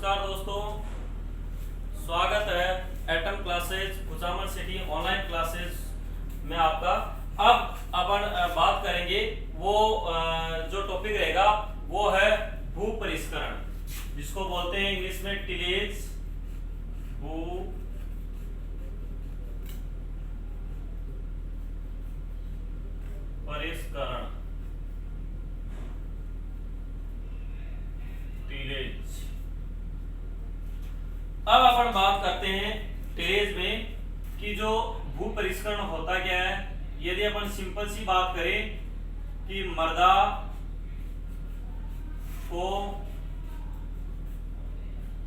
नमस्कार दोस्तों, स्वागत है Atom Classes Kuchaman city online classes में आपका। अब अपन बात करेंगे वो जो टॉपिक रहेगा वो है भू परिष्करण, जिसको बोलते हैं इंग्लिश में टिलेज। भू परिष्करण, टिलेज। अब अपन बात करते हैं टिलेज में कि जो भू परिष्करण होता क्या है। यदि अपन सिंपल सी बात करें कि मृदा को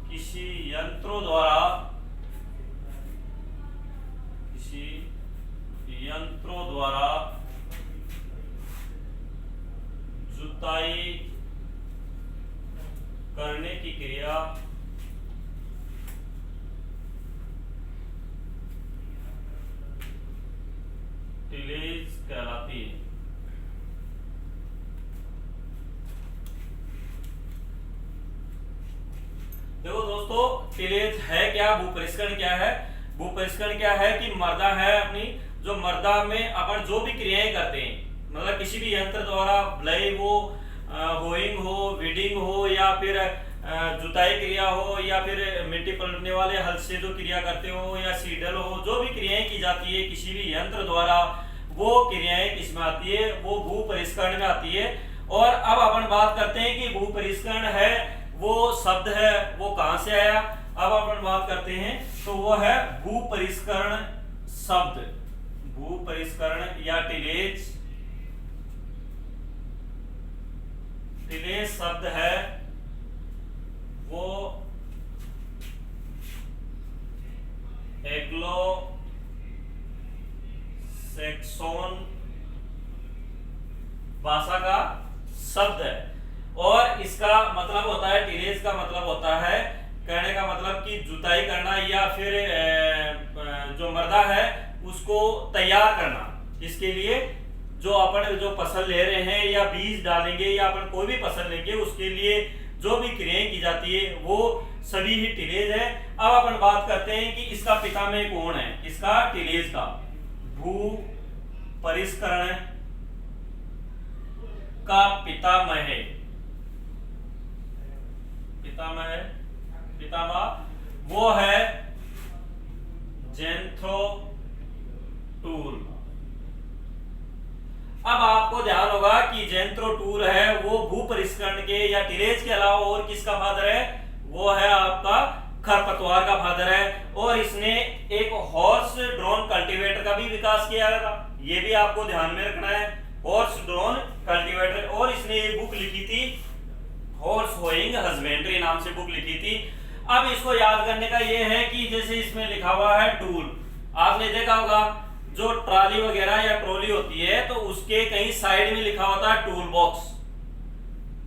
किसी यंत्रों द्वारा जुताई करने की क्रिया टिलेज कहलाती है। देखो दोस्तों, टिलेज है क्या, भू परिष्करण क्या है। भू परिष्करण क्या है कि मृदा है अपनी, जो मृदा में अपन जो भी क्रियाएं करते हैं, मतलब किसी भी यंत्र द्वारा, भले वो होइंग हो, वीडिंग हो, या फिर जुताई क्रिया हो, या फिर मिट्टी पलटने वाले हल से जो क्रिया करते हो, या सीडल हो, जो भी क्रियाएं की जाती है किसी भी यंत्र द्वारा, वो क्रियाएं किसमें आती है, वो भू परिष्करण में आती है। और अब अपन बात करते हैं कि भू परिष्करण है वो शब्द है वो कहां से आया। अब अपन बात करते हैं तो वो है भू परिष्करण शब्द, भू परिष्करण या टिलेज। टिलेज शब्द है वो एंग्लो सैक्सन भाषा का शब्द है, और इसका मतलब होता है, टिलेज का मतलब होता है, कहने का मतलब कि जुताई करना या फिर जो मृदा है उसको तैयार करना। इसके लिए जो अपन जो फसल ले रहे हैं या बीज डालेंगे या अपन कोई भी फसल लेंगे, उसके लिए जो भी क्रियाएं की जाती है वो सभी ही टिलेज है। अब अपन बात करते हैं कि इसका पितामह कौन है, इसका टिलेज का, भू परिष्करण का पितामह वो है जेंथ्रो टूल। अब आपको ध्यान होगा कि जेंथ्रो टूल है वो भू परिष्करण के या टिलेज के अलावा और किसका फादर है, वो है आपका खरपतवार का फादर है। और इसने एक हॉर्स ड्रोन कल्टीवेटर का भी विकास किया था, ये भी आपको ध्यान में रखना है, हॉर्स ड्रोन कल्टीवेटर। और इसने एक बुक लिखी थी, हॉर्स होइंग हस्बेंड्री नाम से बुक लिखी थी। अब इसको याद करने का ये है कि जैसे इसमें लिखा हुआ है टूल, आपने देखा होगा जो ट्राली वगैरह या ट्रॉली होती है तो उसके कहीं साइड में लिखा होता है टूल बॉक्स,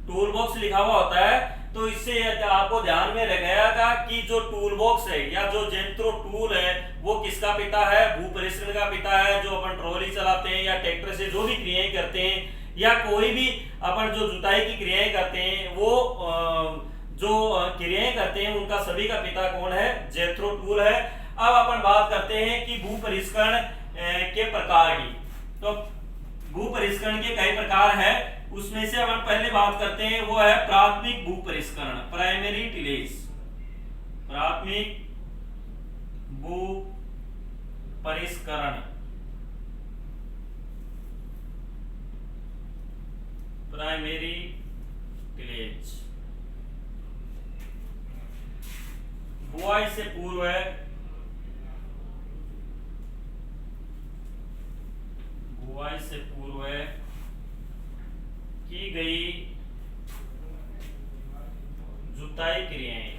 टूल बॉक्स लिखा हुआ होता है। तो इससे आपको ध्यान में रहेगा कि जो टूल बॉक्स है या जो जेंथ्रो टूल है वो किसका पिता है, भू परिष्करण का पिता है। जो अपन ट्रॉली चलाते हैं या ट्रैक्टर से जो भी क्रियाएं करते हैं या कोई भी अपन जो जुताई की क्रियाएं करते हैं, वो जो क्रियाएं करते हैं उनका सभी का पिता कौन है, जेंथ्रो टूल है। अब अपन बात करते हैं कि भू परिष्करण के प्रकार की। तो भू परिष्करण के कई प्रकार है, उसमें से अपन पहले बात करते हैं वो है प्राथमिक भू परिष्करण, प्राइमरी टिलेज। प्राथमिक भू परिष्करण, प्राइमरी टिलेज। बुआई से पूर्व है, बुआई से पूर्व की गई जुताई क्रियाएं।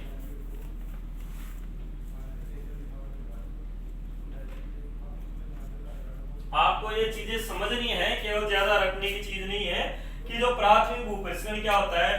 आपको ये चीजें समझनी है, केवल ज्यादा रखने की चीज नहीं है कि जो प्राथमिक भू परिष्करण क्या होता है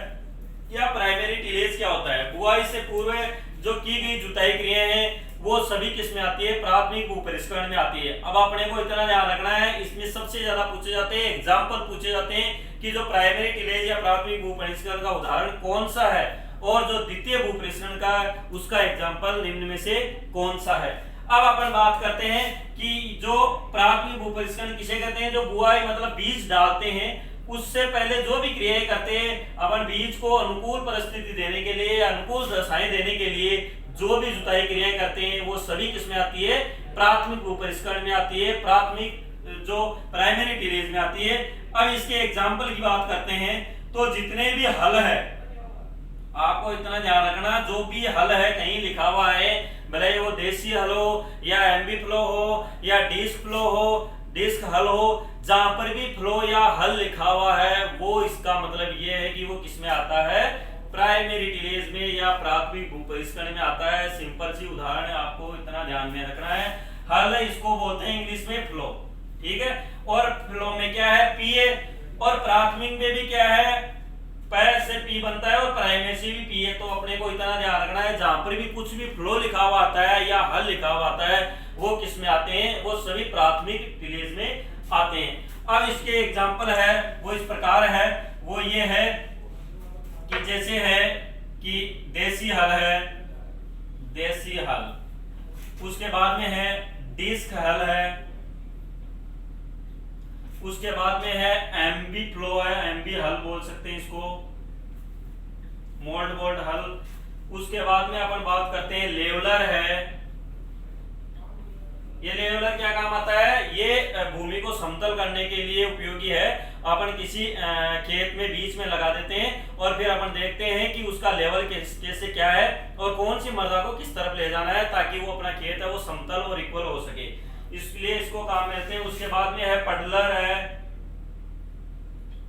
या प्राइमरी टिलेज क्या होता है। बुआई से पूर्व जो की गई जुताई क्रियाएं हैं वो सभी किस में आती है, प्राथमिक भू परिष्करण में आती है। अब अपने को इतना ध्यान रखना है, इसमें सबसे ज्यादा पूछे जाते हैं, एग्जाम्पल पूछे जाते हैं कि जो प्राइमरी टिलेज या प्राथमिक भू परिष्करण का उदाहरण कौन सा है और जो द्वितीय भूपरिष्करण का उसका एग्जाम्पल निम्न में से कौन सा है। अब अपन बात करते हैं कि जो प्राथमिक भूपरिष्करण किसे कहते हैं, जो बुआई मतलब बीज डालते हैं उससे पहले जो भी क्रियाएं करते हैं अपन बीज को अनुकूल परिस्थिति देने के लिए या अनुकूल दशाएं देने के लिए जो भी जुताई क्रियाएं करते हैं वो सभी किसमें आती है, प्राथमिक भूपरिष्करण में आती है, प्राथमिक जो प्राइमरी टिलेज में आती है। अब इसके एग्जाम्पल की बात करते हैं तो जितने भी हल है, आपको इतना ध्यान रखना, जो भी हल है कहीं लिखा हुआ है, भले वो देसी हल हो या एमबी फ्लो हो या डिस्क फ्लो हो, डिस्क हल हो, जहां पर भी फ्लो या हल लिखा हुआ है वो इसका मतलब ये है कि वो किसमें आता है, प्राइमरी टिलेज में या प्राथमिक भूपरिष्करण में आता है। सिंपल सी उदाहरण है, आपको इतना ध्यान में रखना है। हल इसको बोलते हैं इंग्लिश में फ्लो, ठीक है। और फ्लो में क्या है, पीए, और प्राथमिक में भी क्या है, पैर से पी बनता है और प्राइमरी से भी पी है। तो अपने को इतना ध्यान रखना है, जहां पर भी कुछ भी फ्लो लिखा हुआ आता है या हल लिखा हुआ आता है वो किस में आते हैं, वो सभी प्राथमिक टिलेज में आते हैं। अब इसके एग्जाम्पल है वो इस प्रकार है, वो ये है कि जैसे है कि देसी हल है, देसी हल, उसके बाद में है डिस्क हल है, उसके बाद में है एमबी फ्लो है, एमबी हल बोल सकते हैं इसको, मोल्ड बोल्ड हल। उसके बाद में अपन बात करते हैं लेवलर है। ये लेवलर क्या काम आता है, ये भूमि को समतल करने के लिए उपयोगी है। अपन किसी खेत में बीच में लगा देते हैं और फिर अपन देखते हैं कि उसका लेवल कैसे क्या है और कौन सी मृदा को किस तरफ ले जाना है ताकि वो अपना खेत है वो समतल और इक्वल हो सके, इसलिए इसको काम में लेते हैं। उसके बाद में है पडलर है।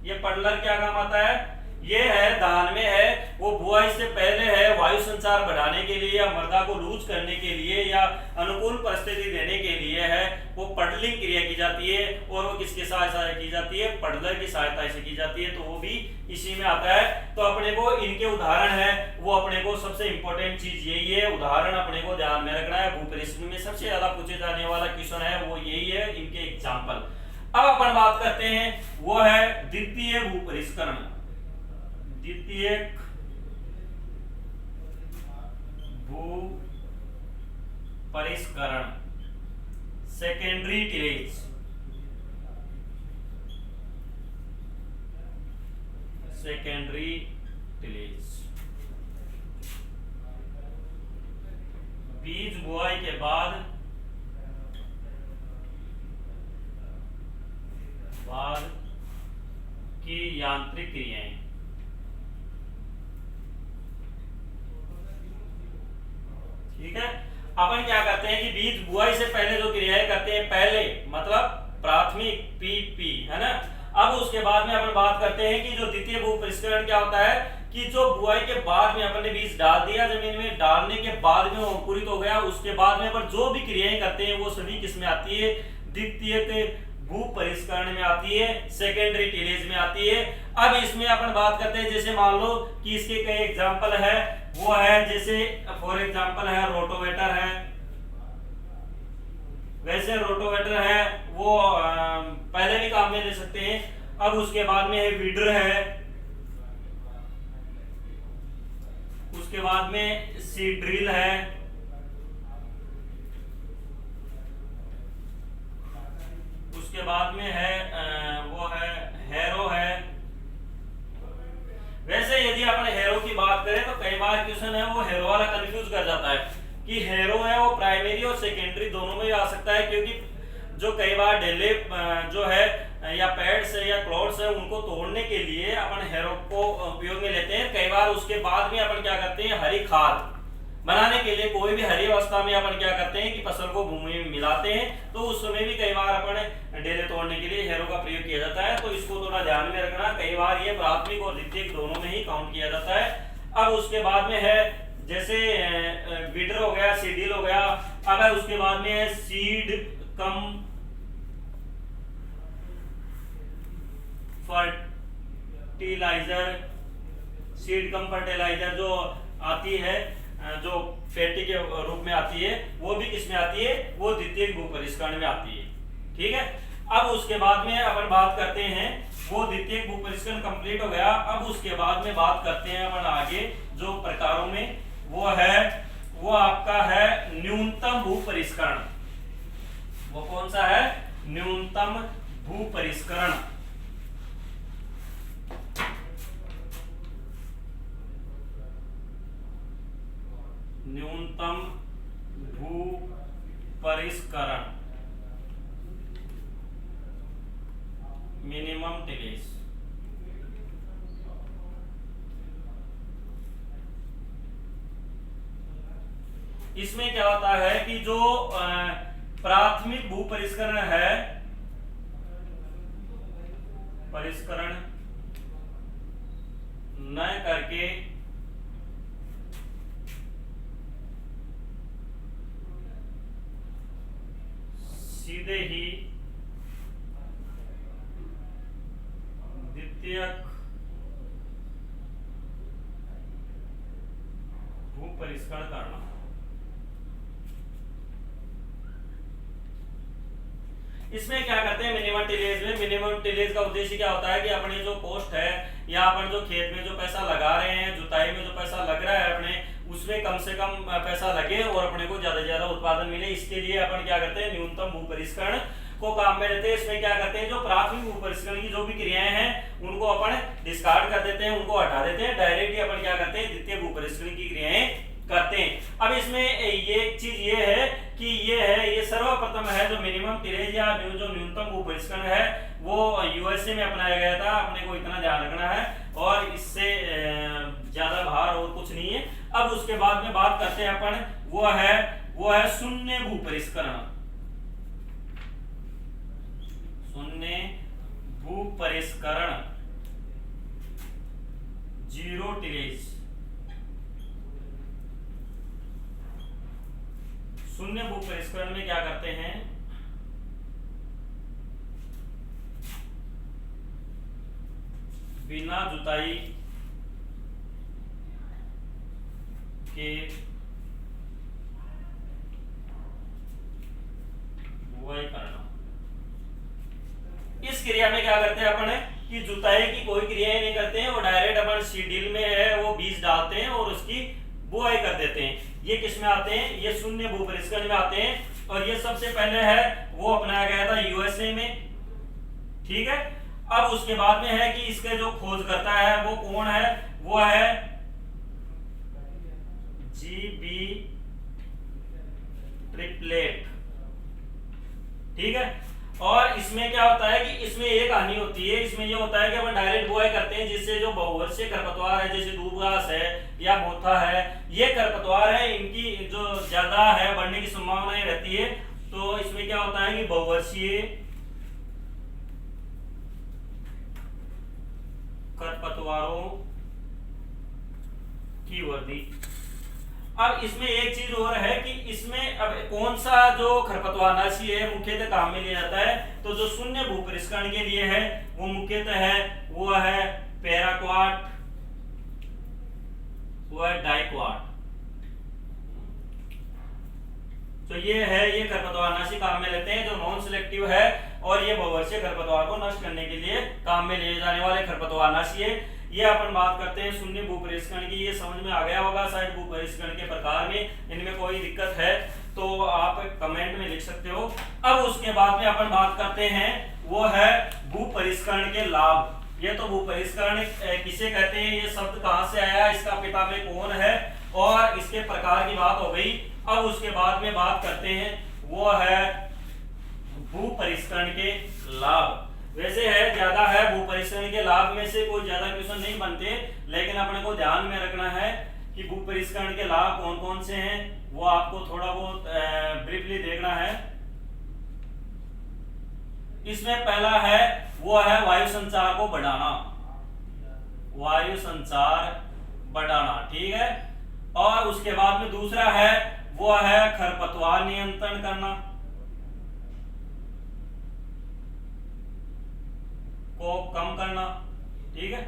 ये पडलर क्या काम आता है, ये है धान में है, वो बुआई से पहले है वायु संचार बढ़ाने के लिए या मृदा को लूज करने के लिए या अनुकूल परिस्थिति देने के लिए है, वो पडलिंग क्रिया की जाती है। और वो किसके सहायता से की जाती है, पडलर की सहायता से की जाती है, तो वो भी इसी में आता है। तो अपने को इनके उदाहरण है, वो अपने को सबसे इंपॉर्टेंट चीज यही है, उदाहरण अपने को ध्यान में रखना है। भूपरिष्करण में सबसे ज्यादा पूछे जाने वाला क्वेश्चन है वो यही है, इनके एग्जाम्पल। अब अपन बात करते हैं वो है द्वितीय भूपरिष्करण, द्वितीय भूपरिष्करण, सेकेंडरी टिलेज, सेकेंडरी टिलेज। बीज बुआई के बाद की यांत्रिक क्रियाएं, ठीक है। अपन क्या करते हैं कि बीज बुआई से पहले जो क्रियाएं करते हैं, पहले मतलब प्राथमिक पीपी है ना। अब उसके बाद में अपन बात करते हैं कि जो द्वितीय भूपरिष्करण क्या होता है कि जो बुआई के बाद में अपन ने बीज डाल दिया जमीन में, डालने के बाद में वो अंकुरित हो गया, उसके बाद में अपन जो भी क्रियाएं करते हैं वो सभी किसमें आती है, द्वितीय भूपरिष्करण में आती है, सेकेंडरी टिलेज में आती है। अब इसमें अपन बात करते हैं, जैसे मान लो कि इसके कई एग्जांपल है, वो है जैसे फॉर एग्जांपल है रोटोवेटर है, वैसे रोटोवेटर है वो पहले भी काम में ले सकते हैं। अब उसके बाद में है वीडर है, उसके बाद में सीड ड्रिल है, उसके बाद में है वो है हैरो है। वैसे यदि अपन हैरो की बात करें तो कई बार क्वेश्चन है वो हैरो वाला कंफ्यूज कर जाता है कि हैरो है वो प्राइमरी और सेकेंडरी दोनों में आ सकता है, क्योंकि जो कई बार ढेले जो है या पैड्स है या क्लॉड्स है उनको तोड़ने के लिए अपन हैरो को उपयोग में लेते हैं। कई बार उसके बाद में अपन क्या करते हैं, हरी खाद बनाने के लिए कोई भी हरी अवस्था में अपन क्या करते हैं कि फसल को भूमि में मिलाते हैं, तो उस समय भी कई बार अपन डेले तोड़ने के लिए हैरो का प्रयोग किया जाता है। तो इसको थोड़ा ध्यान में रखना, कई बार ये प्राथमिक और द्वितीयक दोनों में ही काउंट किया जाता है। अब उसके बाद में है जैसे वीडर हो गया, सीडील हो गया। अब है उसके बाद में है seed cum fertiliser, seed cum fertiliser जो आती है, जो फैटी के रूप में आती है, वो भी किसमें आती है, वो द्वितीय भूपरिष्करण में आती है, ठीक है। अब उसके बाद में अपन बात करते हैं वो द्वितीयक भूपरिष्करण कंप्लीट हो गया। अब उसके बाद में बात करते हैं अपन आगे जो प्रकारों में, वो आपका है न्यूनतम भूपरिष्करण। वो कौन सा है? न्यूनतम भूपरिष्करण। न्यूनतम भूपरिष्करण, मिनिमम टिलेज। इसमें क्या होता है कि जो प्राथमिक भूपरिष्करण है, परिष्करण न करके सीधे ही द्वितीयक भूपरिष्करण करना। इसमें क्या करते हैं मिनिमम टिलेज में? मिनिमम टिलेज का उद्देश्य क्या होता है कि अपने जो कॉस्ट है या अपन जो खेत में जो पैसा लगा रहे हैं, जुताई में जो पैसा लग रहा है अपने, उसमें कम से कम पैसा लगे और अपने को ज्यादा से ज्यादा उत्पादन मिले। इसके लिए अपन क्या करते हैं? न्यूनतम भूपरिष्करण को काम में लेते हैं। इसमें क्या करते हैं? जो प्राथमिक भूपरिष्करण की जो भी क्रियाएं हैं उनको अपन डिस्कार्ड कर देते हैं, उनको हटा देते हैं। डायरेक्टली अपन क्या करते हैं? द्वितीय भूपरिष्करण की क्रियाएं करते हैं। अब इसमें ये चीज ये है कि ये सर्वप्रथम है जो मिनिमम टिलेज या जो न्यूनतम भूपरिष्करण है वो यूएसए में अपनाया गया था। अपने को इतना ध्यान रखना है और इससे ज्यादा भार और कुछ नहीं है। अब उसके बाद में बात करते हैं अपन, वो है शून्य भूपरिष्करण। शून्य भूपरिष्करण, जीरो टिलेज। शून्य भूपरिष्करण में क्या करते हैं? बिना जुताई के बुआई करना। इस क्रिया में क्या करते हैं अपन कि जुताई की कोई क्रिया नहीं करते हैं और डायरेक्ट अपन सीडील में है वो बीज डालते हैं और उसकी बुआई कर देते हैं। ये किस में आते हैं? ये शून्य भूपरिष्करण में आते हैं और ये सबसे पहले है वो अपनाया गया था यूएसए में। ठीक है। अब उसके बाद में है कि इसके जो खोज करता है वो कौन है? वो है जीबी ट्रिपलेट। ठीक है। और इसमें क्या होता है कि इसमें एक हानि होती है। इसमें ये होता है कि अपन डायरेक्ट बुआई करते हैं जिससे जो बहुवर्षीय खरपतवार है जैसे दूबघास है या मोथा है, ये खरपतवार है, इनकी जो ज्यादा है बढ़ने की संभावना रहती है। तो इसमें क्या होता है कि बहुवर्षीय खरपतवारों की वृद्धि। अब इसमें एक चीज और है कि इसमें अब कौन सा जो खरपतवारनाशी है मुख्यतः काम में लिया जाता है? तो जो शून्य भूपरिष्करण के लिए है वो मुख्यतः है वो है पैराक्वाट, वो है डाइक्वाट। तो ये खरपतवारनाशी काम में लेते हैं जो नॉन सिलेक्टिव है और ये बहुवर्षीय खरपतवार को नष्ट करने के लिए काम में लिए जाने वाले खरपतवारनाशी है। ये अपन बात करते हैं शून्य भूपरिष्करण की। ये समझ में आ गया होगा शायद भूपरिष्करण के प्रकार में। इनमें कोई दिक्कत है तो आप कमेंट में लिख सकते हो। अब उसके बाद में अपन बात करते हैं वो है भूपरिष्करण के लाभ। ये तो भूपरिष्करण किसे कहते हैं, ये शब्द कहां से आया, इसका पिता में कौन है और इसके प्रकार की बात हो गई। अब उसके बाद में बात करते हैं वो है भूपरिष्करण के लाभ। वैसे है ज्यादा है भूपरिष्करण के लाभ में से कोई ज्यादा क्वेश्चन नहीं बनते, लेकिन अपने को ध्यान में रखना है कि भूपरिष्करण के लाभ कौन कौन से हैं वो आपको थोड़ा बहुत ब्रीफली देखना है। इसमें पहला है वो है वायु संचार को बढ़ाना, वायु संचार बढ़ाना। ठीक है। और उसके बाद में दूसरा है वो है खरपतवार नियंत्रण करना, को कम करना। ठीक है।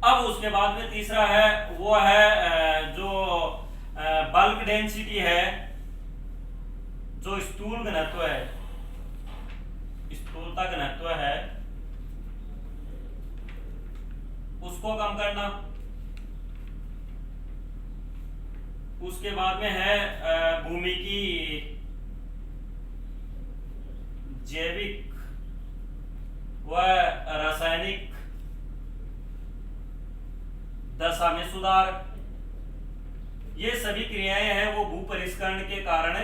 अब उसके बाद में तीसरा है वो है जो बल्क डेंसिटी है, जो स्थूल घनत्व है, स्थूलता घनत्व है उसको कम करना। उसके बाद में है भूमि की जैविक व रासायनिक दशा में सुधार। ये सभी क्रियाएं हैं वो भू परिष्करण के कारण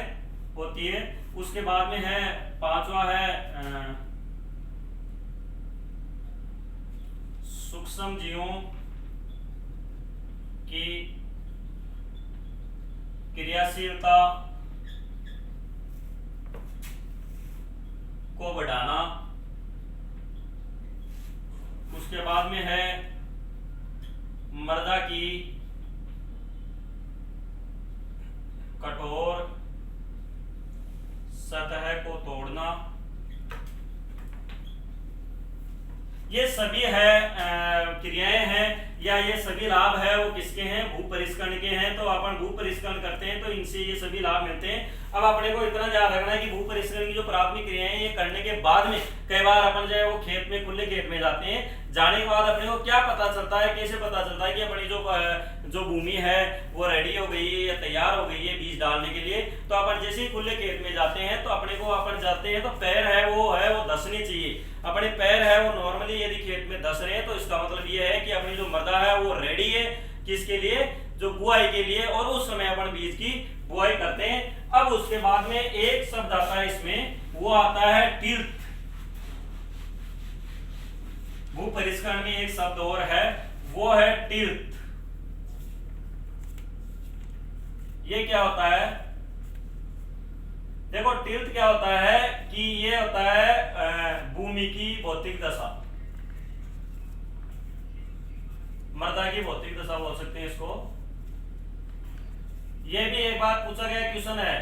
होती है। उसके बाद में है पांचवा है सूक्ष्म जीवों की क्रियाशीलता को बढ़ाना। उसके बाद में है मृदा की कठोर सतह को तोड़ना। ये सभी है क्रियाएं हैं या ये सभी लाभ है वो किसके हैं, भू परिष्करण के हैं। तो अपन भू परिष्करण करते हैं तो इनसे ये सभी लाभ मिलते हैं। अब अपने को इतना याद रखना है कि भू परिष्करण की जो प्राथमिक क्रियाएं हैं ये करने के बाद में कई बार अपन जो है वो खेत में, खुले खेत में जाते हैं। जाने के बाद अपने को क्या पता चलता है, कैसे पता चलता है कि अपनी जो भूमि है वो रेडी हो गई है या तैयार हो गई है बीज डालने के लिए। तो अपन जैसे ही खुले खेत में जाते हैं तो अपने को अपन जाते हैं तो पैर है वो धसने चाहिए। अपने पैर है वो नॉर्मली यदि खेत में धस रहे हैं तो इसका मतलब ये है कि अपनी जो मृदा है वो रेडी है किसके लिए, जो बुआई के लिए। और उस समय अपन बीज की बुआई करते हैं। अब उसके बाद में एक शब्द आता है इसमें, वो आता है टिल्थ। भू परिष्करण में एक शब्द और है, वो है टिल्थ। ये क्या होता है, देखो टिल्थ क्या होता है कि ये होता है भूमि की भौतिक दशा, मृदा की भौतिक दशा बोल सकते हैं इसको। ये भी एक बार पूछा गया क्वेश्चन है,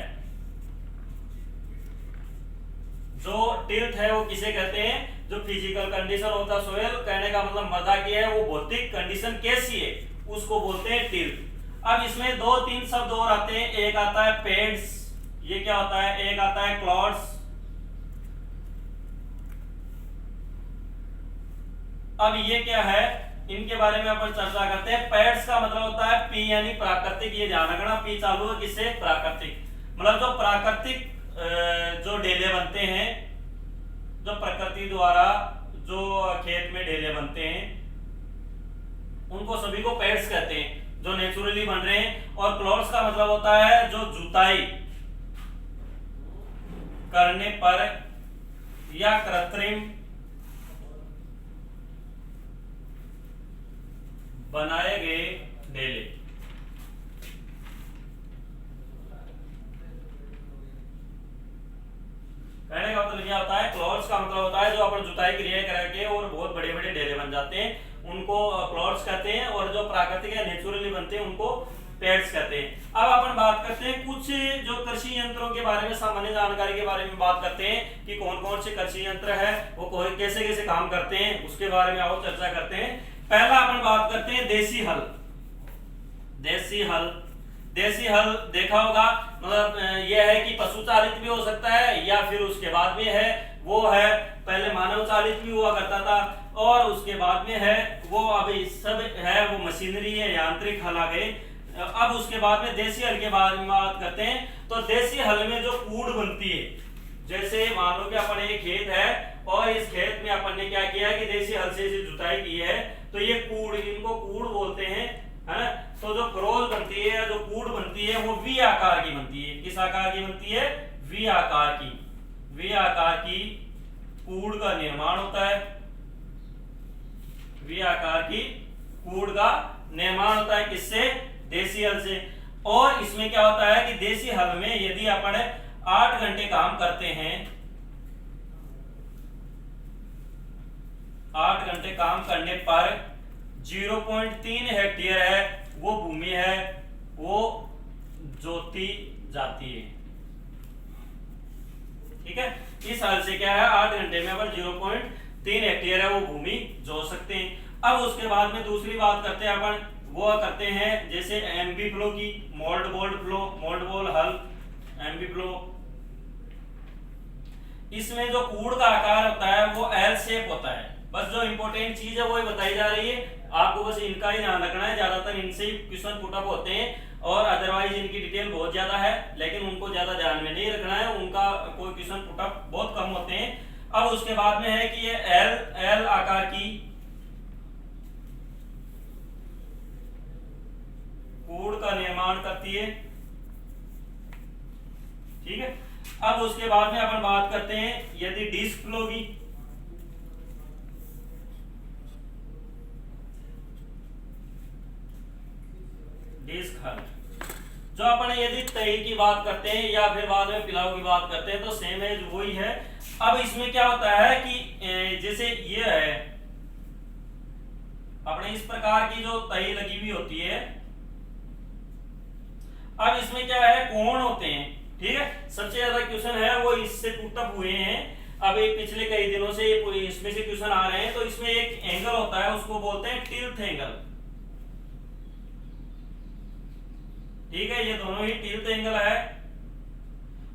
जो टिल्थ है वो किसे कहते हैं, जो फिजिकल कंडीशन होता है सोयल, कहने का मतलब मृदा की है वो भौतिक कंडीशन कैसी है उसको बोलते हैं टिल्थ। अब इसमें दो तीन शब्द और आते हैं, एक आता है पेड्स, ये क्या होता है, एक आता है क्लॉड्स। अब ये क्या है, इनके बारे में अपन चर्चा करते हैं। पैड्स का मतलब होता है पी यानी प्राकृतिक, ये ध्यान रखना, पी चालू है किससे, प्राकृतिक। मतलब जो प्राकृतिक जो ढेले बनते हैं, जो प्रकृति द्वारा जो खेत में ढेले बनते हैं उनको सभी को पैड्स कहते हैं, जो नेचुरली बन रहे हैं। और क्लॉड्स का मतलब होता है जो जुताई करने पर या कृत्रिम बनाए गए ढेले। कहने का मतलब क्या होता है, क्लॉड्स का मतलब होता है जो अपन जुताई क्रिया करके और बहुत बड़े बड़े ढेले बन जाते हैं उनको क्लॉड्स कहते हैं। और जो प्राकृतिक या नेचुरली बनते हैं उनको पेड्स कहते हैं। अब अपन बात करते हैं कुछ जो कृषि यंत्रों के बारे में, सामान्य जानकारी के बारे में बात करते हैं कि कौन कौन से कृषि यंत्र है वो कैसे कैसे काम करते हैं, उसके बारे में आओ चर्चा करते हैं। पहला अपन बात करते हैं देसी हल। देसी हल, देसी हल देखा होगा, मतलब यह है कि पशु चालित भी हो सकता है या फिर उसके बाद में है वो है पहले मानव चालित भी हुआ करता था और उसके बाद में है वो अभी सब है वो मशीनरी है, यांत्रिक हल आ गए। अब उसके बाद में देसी हल के बारे में बात करते हैं। तो देसी हल में जो कूड़ बनती है, जैसे मान लो कि अपन एक खेत है और इस खेत में अपन ने क्या किया है कि देसी हल से इसे जुताई की है, तो ये कूड़, इनको कूड़ बोलते हैं, है ना। तो जो क्रोल बनती है, जो कूड़ बनती है वो वी आकार की बनती है। किस आकार की बनती है, वी आकार की। वी आकार की कूड़ का निर्माण होता है, वी आकार की कूड़ का निर्माण होता है किससे, देसी हल से। और इसमें क्या होता है कि देसी हल में यदि अपन 8 घंटे काम करते हैं, 8 घंटे काम करने पर 0.3 हेक्टेयर है वो भूमि है वो जोती जाती है। ठीक है, इस हाल से क्या है 8 घंटे में अपन 0.3 हेक्टेयर है वो भूमि जोत सकते हैं। अब उसके बाद में दूसरी बात करते हैं अपन, वो करते हैं जैसे एमबी फ्लो की, मोल्ड बोल्ड फ्लो, मोल्ड बोल हल, एमबी फ्लो। इसमें जो कूड़ का आकार होता है वो एल शेप होता है। बस जो इंपॉर्टेंट चीज है वो ही बताई जा रही है। आपको बस इनका ही ध्यान रखना है, ज्यादातर इनसे ही क्वेश्चन पुट अप होते हैं और अदरवाइज इनकी डिटेल बहुत ज्यादा है, लेकिन उनको ज्यादा ध्यान में नहीं रखना है, उनका कोई क्वेश्चन पुट अप बहुत कम होते हैं। अब उसके बाद में है कि ये एल आकार की कूड़ का निर्माण करती है, ठीक है। अब उसके बाद में अपन बात करते हैं यदि डिस्क लोगी, डिस्क हल, जो अपन यदि तय की बात करते हैं या फिर बाद में पिलाव की बात करते हैं तो सेम है, वही है। अब इसमें क्या होता है कि जैसे ये है अपने इस प्रकार की जो तय लगी हुई होती है, अब इसमें क्या है कोण होते हैं, ठीक है। सबसे ज्यादा क्वेश्चन है वो इससे पुट अप हुए हैं, अब एक पिछले कई दिनों से इसमें से क्वेश्चन आ रहे हैं। तो इसमें एक एंगल होता है उसको बोलते हैं टिल्थ एंगल, ठीक है, ये दोनों ही टिल्थ एंगल है।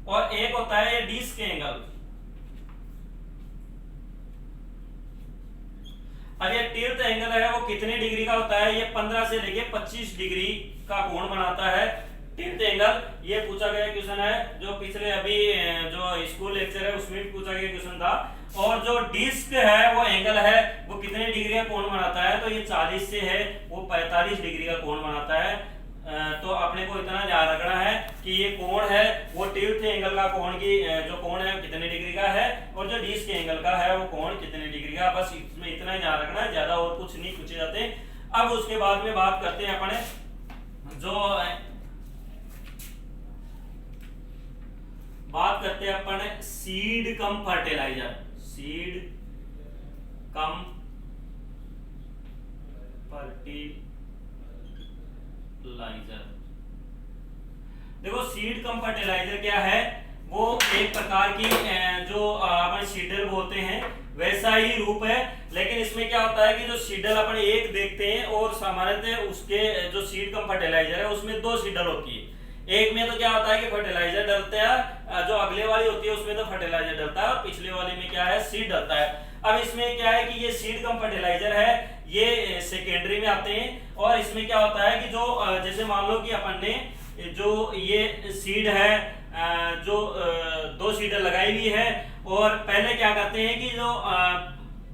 और एक होता है ये डिस्क एंगल। अब ये टिल्थ एंगल है वो कितने डिग्री का होता है, ये 15 से लेके 25 डिग्री का कोण बनाता है टिल्थ एंगल। ये पूछा गया क्वेश्चन है, जो पिछले अभी जो स्कूल लेक्चर है उसमें भी पूछा गया क्वेश्चन था। और जो डिस्क है वो एंगल है वो कितने डिग्री का कोण बनाता है, तो ये 40 से है वो 45 डिग्री का कोण बनाता है। तो अपने को इतना ध्यान रखना है कि ये कोण है वो टिल्थ एंगल का कोण की जो कोण है कितने डिग्री का है, और जो डिस्क एंगल का है वो कोण कितने डिग्री का, बस इसमें इतना ही ध्यान रखना है, ज्यादा और कुछ नहीं पूछे जाते। अब उसके बाद में बात करते हैं अपने अपन seed cum fertiliser, seed cum fertilizer. देखो सीड कम फर्टिलाइजर क्या है, वो एक प्रकार की जो अपन सीडल बोलते हैं वैसा ही रूप है, लेकिन इसमें क्या होता है कि जो सीडल अपन एक देखते हैं और सामान्यतः उसके जो सीड कम फर्टिलाइजर है उसमें 2 सीडल होती है। एक में तो क्या होता है कि फर्टिलाइजर डलता है, जो अगले वाली होती है उसमें तो फर्टिलाइजर डलता है और पिछले वाले में क्या है सीड डलता है। अब इसमें क्या है कि ये सीड कम फर्टिलाइजर है, ये सेकेंडरी में आते हैं। और इसमें क्या होता है कि जो जैसे मान लो कि अपन ने जो ये सीड है जो 2 सीडर लगाई हुई है, और पहले क्या करते हैं कि जो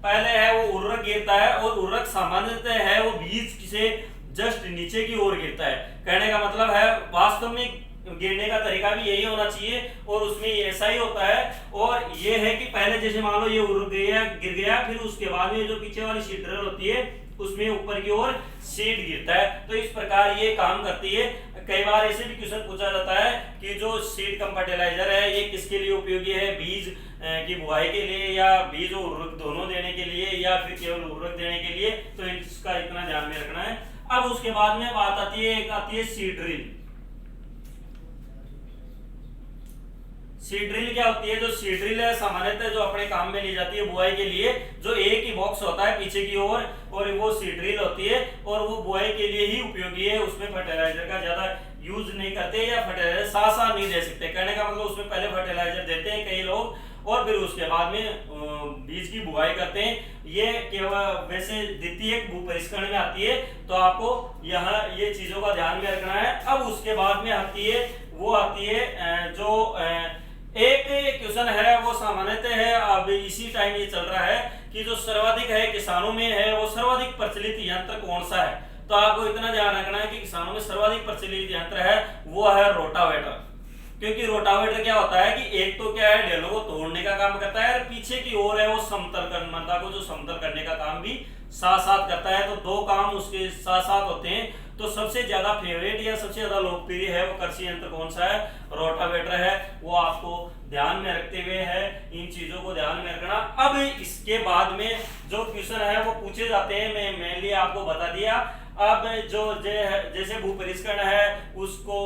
पहले है वो उर्वरक गिरता है, और उर्वरक सामान्यतः है वो बीज से जस्ट नीचे की ओर गिरता है। कहने का मतलब है वास्तव में गिरने का तरीका भी यही होना चाहिए और उसमें ऐसा ही होता है। और ये है कि पहले जैसे मान लो ये उड़ गया गिर गया, फिर उसके बाद में जो पीछे वाली सीड होती है उसमें ऊपर की ओर सीड गिरता है। तो इस प्रकार ये काम करती है। कई बार ऐसे भी क्वेश्चन पूछा जाता है कि जो सीड कम फर्टिलाइजर है ये किसके लिए उपयोगी है, बीज की बुआई के लिए या बीज और उर्वरक दोनों देने के लिए या फिर केवल उर्वरक देने के लिए, तो इसका इतना ध्यान में रखना है। अब उसके बाद में बात आती है, एक आती है सीड ड्रिल। सीड ड्रिल क्या होती है, जो सीड ड्रिल है सामान्यतः जो अपने काम में ली जाती है बुआई के लिए, जो एक ही बॉक्स होता है पीछे की ओर और वो सीड ड्रिल होती है और वो बुआई के लिए ही उपयोगी है। उसमें फर्टिलाइजर का ज्यादा यूज नहीं करते या फर्टिलाइजर साथ साथ नहीं दे सकते। कहने का मतलब उसमें पहले फर्टिलाइजर देते हैं कई लोग और फिर उसके बाद में बीज की बुआई करते हैं। ये केवल वैसे द्वितीय भू परिष्करण में आती है, तो आपको यहाँ ये चीजों का ध्यान में रखना है। अब उसके बाद में आती है वो आती है जो एक क्वेश्चन है वो सामान्यतः है, अब इसी टाइम ये चल रहा है कि जो सर्वाधिक है किसानों में है वो सर्वाधिक प्रचलित यंत्र कौन सा है। तो आपको इतना ध्यान रखना है कि किसानों में सर्वाधिक प्रचलित यंत्र है वो है रोटावेटर। क्योंकि रोटावेटर क्या होता है कि एक तो क्या है ढेलों को तोड़ने का काम करता है और पीछे की ओर है वो समतल मृदा को जो समतल करने का काम भी साथ साथ करता है। तो 2 काम उसके साथ साथ होते हैं। तो सबसे ज्यादा फेवरेट या सबसे ज्यादा लोकप्रिय है वो कृषि यंत्र कौन सा है, रोटावेटर है। वो आपको ध्यान में रखते हुए है इन चीजों को ध्यान में रखना। अब इसके बाद में जो क्वेश्चन है वो पूछे जाते हैं, मैं मेनली आपको बता दिया। अब जो जैसे भूपरिष्करण है उसको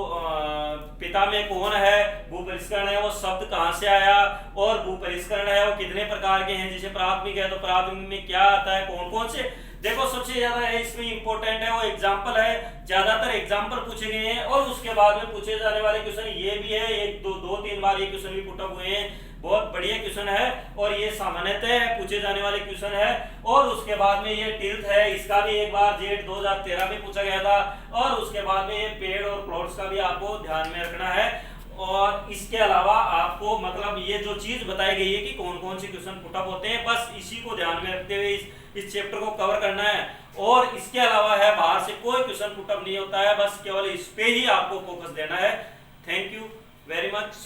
पिता में कौन है, भूपरिष्करण है वो शब्द कहाँ से आया और भूपरिष्करण है वो कितने प्रकार के हैं। जैसे प्राथमिक है तो प्राथमिक में क्या आता है, कौन कौन से। देखो सबसे ज्यादा है इसमें इंपॉर्टेंट है वो एग्जाम्पल है, ज्यादातर एग्जाम्पल पूछे गए हैं। और उसके बाद में पूछे जाने वाले क्वेश्चन ये भी है, 1 2 3 बार ये क्वेश्चन भी पुट अप हुए हैं। बहुत बढ़िया क्वेश्चन है और ये सामान्यतः पूछे जाने वाले क्वेश्चन है। और उसके बाद में ये टिल्थ है, इसका भी एक बार जेट 2013 में पूछा गया था। और उसके बाद में ये पेड़ और प्लॉट्स का भी आपको ध्यान में रखना है। और इसके अलावा आपको मतलब ये जो चीज बताई गई है कि कौन कौन से क्वेश्चन पुटअप होते हैं, बस इसी को ध्यान में रखते हुए इस चैप्टर को कवर करना है। और इसके अलावा है बाहर से कोई क्वेश्चन पुटअप नहीं होता है, बस केवल इस पे ही आपको फोकस देना है। Thank you very much.